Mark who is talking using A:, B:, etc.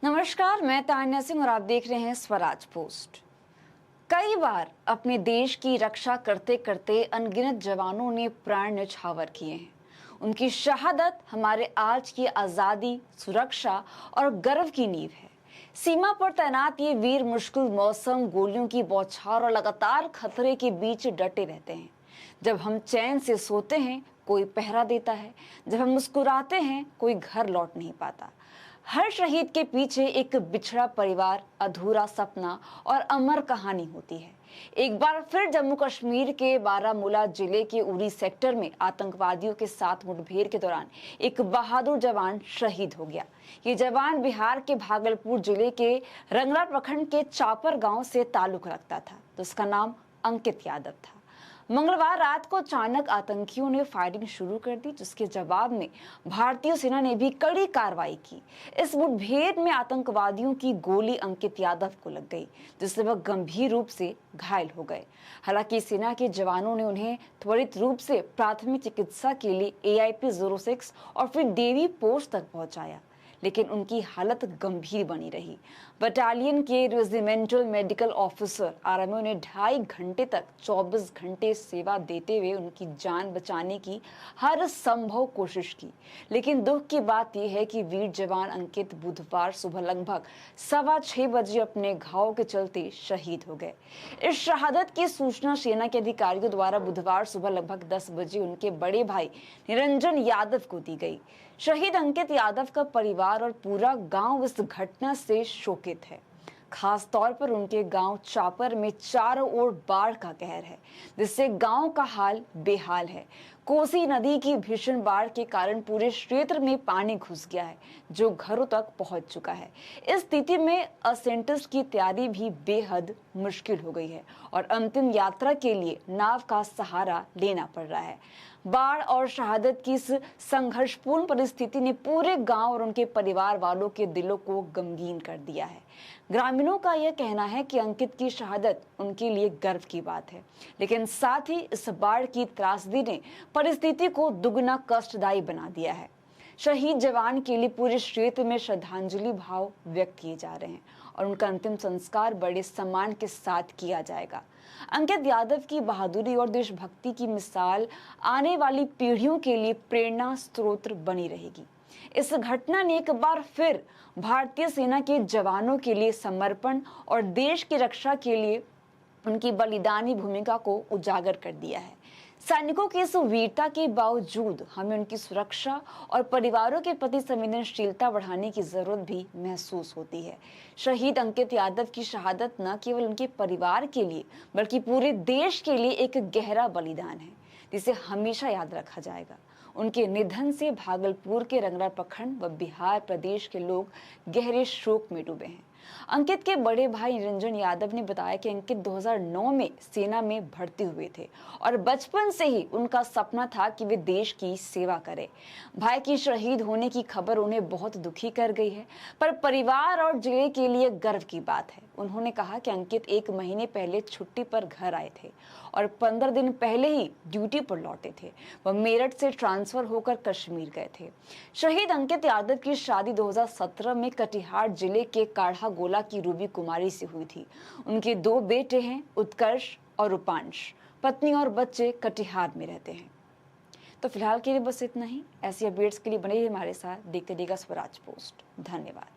A: नमस्कार, मैं तान्या सिंह और आप देख रहे हैं स्वराज पोस्ट। कई बार अपने देश की रक्षा करते करते अनगिनत जवानों ने प्राण न्यौछावर किए हैं। उनकी शहादत हमारे आज की आजादी, सुरक्षा और गर्व की नींव है। सीमा पर तैनात ये वीर मुश्किल मौसम, गोलियों की बौछार और लगातार खतरे के बीच डटे रहते हैं। जब हम चैन से सोते हैं, कोई पहरा देता है। जब हम मुस्कुराते हैं, कोई घर लौट नहीं पाता। हर शहीद के पीछे एक बिछड़ा परिवार, अधूरा सपना और अमर कहानी होती है। एक बार फिर जम्मू कश्मीर के बारामूला जिले के उरी सेक्टर में आतंकवादियों के साथ मुठभेड़ के दौरान एक बहादुर जवान शहीद हो गया। ये जवान बिहार के भागलपुर जिले के रंगला प्रखंड के चापर गांव से ताल्लुक रखता था, तो उसका नाम अंकित यादव था। मंगलवार रात को अचानक आतंकियों ने फायरिंग शुरू कर दी, जिसके जवाब में भारतीय सेना ने भी कड़ी कार्रवाई की। इस मुठभेड़ में आतंकवादियों की गोली अंकित यादव को लग गई, जिससे वह गंभीर रूप से घायल हो गए। हालांकि सेना के जवानों ने उन्हें त्वरित रूप से प्राथमिक चिकित्सा के लिए AIP 06 और फिर देवी पोस्ट तक पहुंचाया, लेकिन उनकी हालत गंभीर बनी रही। बटालियन के रेजिमेंटल मेडिकल ऑफिसर RMO ने 2.5 घंटे तक 24 घंटे सेवा देते हुए उनकी जान बचाने की हर संभव कोशिश की। लेकिन दुख की बात यह है कि वीर जवान अंकित बुधवार सुबह लगभग 6:15 बजे अपने घाव के चलते शहीद हो गए। इस शहादत की सूचना सेना के अधिकारियों द्वारा बुधवार सुबह लगभग 10 बजे उनके बड़े भाई निरंजन यादव को दी गई। शहीद अंकित यादव का परिवार और पूरा गांव इस घटना से शोकित है। खास तौर पर उनके गांव चापर में चारों ओर बाढ़ का कहर है, जिससे गांव का हाल बेहाल है। कोसी नदी की भीषण बाढ़ के कारण पूरे क्षेत्र में पानी घुस गया है, जो घरों तक पहुंच चुका है। इस स्थिति में असेंटस की तैयारी भी बेहद मुश्किल हो गई है और अंतिम यात्रा के लिए नाव का सहारा लेना पड़ रहा है। बाढ़ और शहादत की इस संघर्षपूर्ण परिस्थिति ने पूरे गांव और उनके परिवार वालों के दिलों को गमगीन कर दिया है। ग्रामीणों का यह कहना है कि अंकित की शहादत उनके लिए गर्व की बात है, लेकिन साथ ही इस बाढ़ की त्रासदी ने परिस्थिति को दुगना कष्टदायी बना दिया है। शहीद जवान के लिए पूरे क्षेत्र में श्रद्धांजलि भाव व्यक्त किए जा रहे हैं और उनका अंतिम संस्कार बड़े सम्मान के साथ किया जाएगा। अंकित यादव की बहादुरी और देशभक्ति की मिसाल आने वाली पीढ़ियों के लिए प्रेरणा स्रोत बनी रहेगी। इस घटना ने एक बार फिर भारतीय सेना के जवानों के लिए समर्पण और देश की रक्षा के लिए उनकी बलिदानी भूमिका को उजागर कर दिया है। सैनिकों की इस वीरता के बावजूद हमें उनकी सुरक्षा और परिवारों के प्रति संवेदनशीलता बढ़ाने की जरूरत भी महसूस होती है। शहीद अंकित यादव की शहादत न केवल उनके परिवार के लिए बल्कि पूरे देश के लिए एक गहरा बलिदान है, जिसे हमेशा याद रखा जाएगा। उनके निधन से भागलपुर के रंगला प्रखंड व बिहार प्रदेश के लोग गहरे शोक में डूबे हैं। अंकित के बड़े भाई निरंजन यादव ने बताया कि अंकित 2009 में सेना में भर्ती हुए थे और बचपन से ही उनका सपना था कि वे देश की सेवा करें। भाई की शहीद होने की खबर उन्हें बहुत दुखी कर गई है, पर परिवार और जिले के लिए गर्व की बात है। उन्होंने कहा कि अंकित 1 महीने पहले छुट्टी पर घर आए थे और 15 दिन पहले ही ड्यूटी पर लौटे थे। वह मेरठ से ट्रांसफर होकर कश्मीर गए थे। शहीद अंकित यादव की शादी 2017 में कटिहार जिले के काढ़ा गोला की रूबी कुमारी से हुई थी। उनके 2 बेटे हैं, उत्कर्ष और रूपांश। पत्नी और बच्चे कटिहार में रहते हैं। तो फिलहाल के लिए बस इतना ही। ऐसी अपडेट्स के लिए बने रहिए हमारे साथ। देखते रहिएगा स्वराज पोस्ट। धन्यवाद।